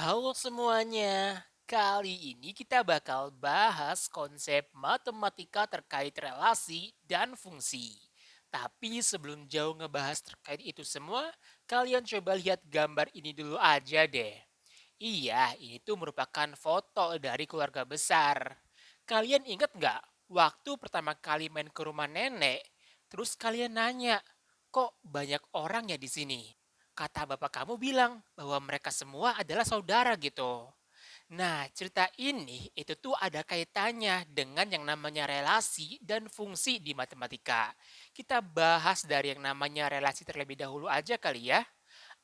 Halo semuanya, kali ini kita bakal bahas konsep matematika terkait relasi dan fungsi. Tapi sebelum jauh ngebahas terkait itu semua, kalian coba lihat gambar ini dulu aja deh. Iya, ini tuh merupakan foto dari keluarga besar. Kalian ingat nggak waktu pertama kali main ke rumah nenek, terus kalian nanya, kok banyak orang ya di sini? Kata bapak kamu bilang bahwa mereka semua adalah saudara gitu. Nah, cerita ini itu tuh ada kaitannya dengan yang namanya relasi dan fungsi di matematika. Kita bahas dari yang namanya relasi terlebih dahulu aja kali ya.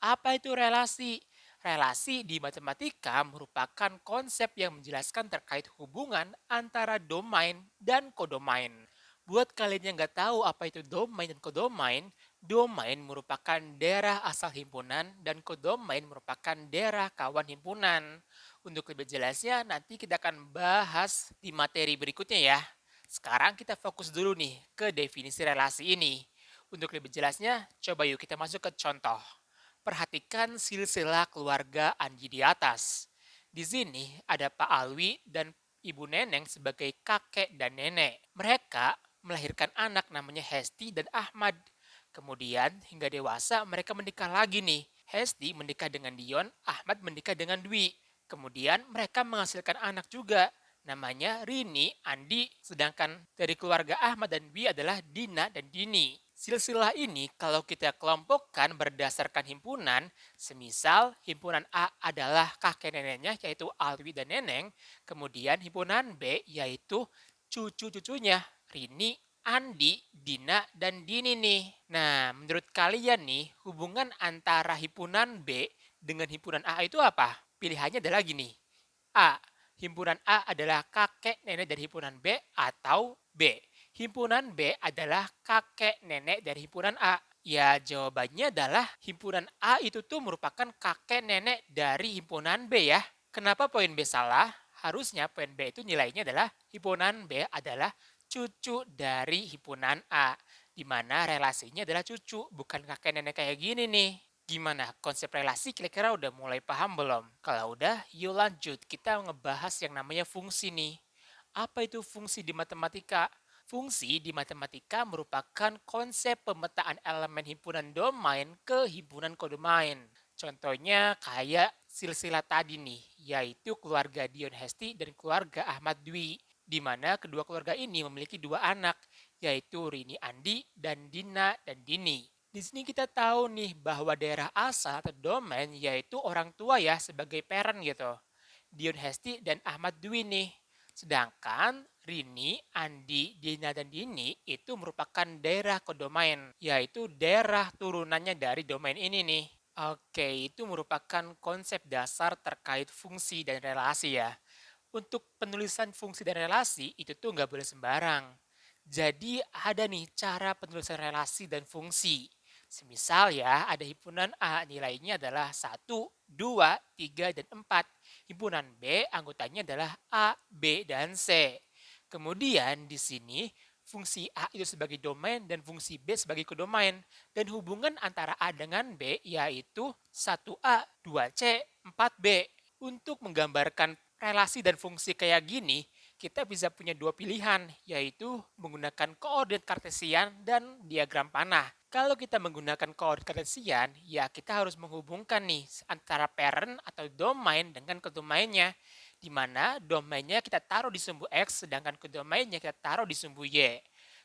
Apa itu relasi? Relasi di matematika merupakan konsep yang menjelaskan terkait hubungan antara domain dan kodomain. Buat kalian yang nggak tahu apa itu domain dan kodomain, domain merupakan daerah asal himpunan dan kodomain merupakan daerah kawan himpunan. Untuk lebih jelasnya nanti kita akan bahas di materi berikutnya ya. Sekarang kita fokus dulu nih ke definisi relasi ini. Untuk lebih jelasnya, coba yuk kita masuk ke contoh. Perhatikan silsilah keluarga Anji di atas. Di sini ada Pak Alwi dan Ibu Neneng sebagai kakek dan nenek. Mereka melahirkan anak namanya Hesti dan Ahmad. Kemudian hingga dewasa mereka menikah lagi nih. Hesti menikah dengan Dion, Ahmad menikah dengan Dwi. Kemudian mereka menghasilkan anak juga. Namanya Rini, Andi, sedangkan dari keluarga Ahmad dan Dwi adalah Dina dan Dini. Silsilah ini kalau kita kelompokkan berdasarkan himpunan, semisal himpunan A adalah kakek neneknya yaitu Alwi dan Neneng, kemudian himpunan B yaitu cucu-cucunya Rini, Andi, Dina, dan Dini nih. Nah, menurut kalian nih, hubungan antara himpunan B dengan himpunan A itu apa? Pilihannya adalah gini. A. Himpunan A adalah kakek nenek dari himpunan B atau B. Himpunan B adalah kakek nenek dari himpunan A. Ya, jawabannya adalah himpunan A itu tuh merupakan kakek nenek dari himpunan B ya. Kenapa poin B salah? Harusnya poin B itu nilainya adalah himpunan B adalah cucu dari himpunan A. Di mana relasinya adalah cucu, bukan kakek nenek kayak gini nih. Gimana konsep relasi kira-kira udah mulai paham belum? Kalau udah, yuk lanjut. Kita ngebahas yang namanya fungsi nih. Apa itu fungsi di matematika? Fungsi di matematika merupakan konsep pemetaan elemen himpunan domain ke himpunan kodomain. Contohnya kayak silsilah tadi nih, yaitu keluarga Dion Hesti dan keluarga Ahmad Dwi, di mana kedua keluarga ini memiliki dua anak, yaitu Rini Andi dan Dina dan Dini. Di sini kita tahu nih bahwa daerah asal atau domain yaitu orang tua ya sebagai parent gitu. Dion Hesti dan Ahmad Dwi nih. Sedangkan Rini, Andi, Dina, dan Dini itu merupakan daerah kodomain, yaitu daerah turunannya dari domain ini nih. Oke, itu merupakan konsep dasar terkait fungsi dan relasi ya. Untuk penulisan fungsi dan relasi itu tuh nggak boleh sembarang. Jadi ada nih cara penulisan relasi dan fungsi. Semisal ya, ada himpunan A nilainya adalah 1, 2, 3 dan 4. Himpunan B anggotanya adalah A, B, dan C. Kemudian di sini fungsi A itu sebagai domain dan fungsi B sebagai kodomain. Dan hubungan antara A dengan B yaitu 1A, 2C, 4B. Untuk menggambarkan relasi dan fungsi kayak gini, kita bisa punya dua pilihan, yaitu menggunakan koordinat kartesian dan diagram panah. Kalau kita menggunakan koordinat kartesian, ya kita harus menghubungkan nih antara parent atau domain dengan kedomainnya, di mana domainnya kita taruh di sumbu X, sedangkan kedomainnya kita taruh di sumbu Y.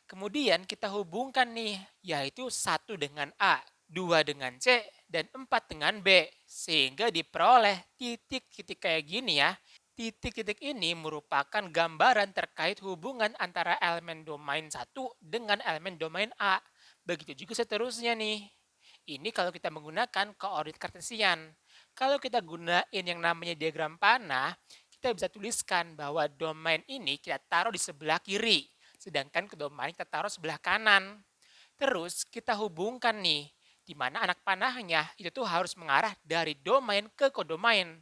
Kemudian kita hubungkan nih, yaitu 1 dengan A, 2 dengan C, dan 4 dengan B. Sehingga diperoleh titik-titik kayak gini ya. Titik-titik ini merupakan gambaran terkait hubungan antara elemen domain satu dengan elemen domain A. Begitu juga seterusnya nih. Ini kalau kita menggunakan koordinat kartesian. Kalau kita gunain yang namanya diagram panah, kita bisa tuliskan bahwa domain ini kita taruh di sebelah kiri, sedangkan ke domain kita taruh sebelah kanan. Terus kita hubungkan nih, di mana anak panahnya itu tuh harus mengarah dari domain ke kodomain.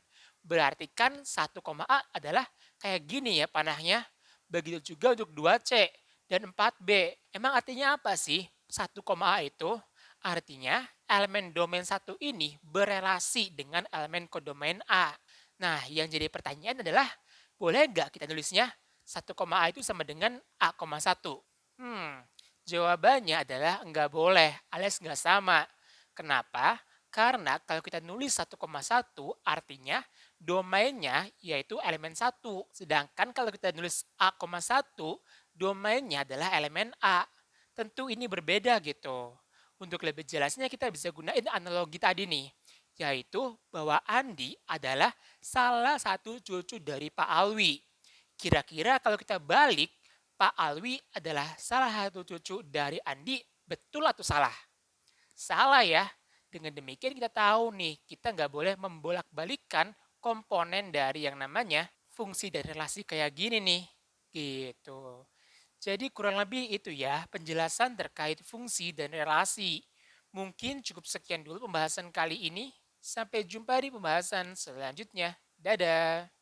Berarti kan 1, A adalah kayak gini ya panahnya. Begitu juga untuk 2C dan 4B. Emang artinya apa sih 1, A itu? Artinya elemen domain satu ini berelasi dengan elemen kodomain A. Nah, yang jadi pertanyaan adalah, boleh nggak kita nulisnya 1, A itu sama dengan A,1? Jawabannya adalah nggak boleh alias nggak sama. Kenapa? Karena kalau kita nulis 1,1 artinya domainnya yaitu elemen 1. Sedangkan kalau kita nulis A,1 domainnya adalah elemen A. Tentu ini berbeda gitu. Untuk lebih jelasnya kita bisa gunain analogi tadi nih, yaitu bahwa Andi adalah salah satu cucu dari Pak Alwi. Kira-kira kalau kita balik, Pak Alwi adalah salah satu cucu dari Andi, betul atau salah? Salah ya. Dengan demikian kita tahu nih, kita nggak boleh membolak-balikan komponen dari yang namanya fungsi dan relasi kayak gini nih. Gitu. Jadi kurang lebih itu ya penjelasan terkait fungsi dan relasi. Mungkin cukup sekian dulu pembahasan kali ini. Sampai jumpa di pembahasan selanjutnya. Dadah.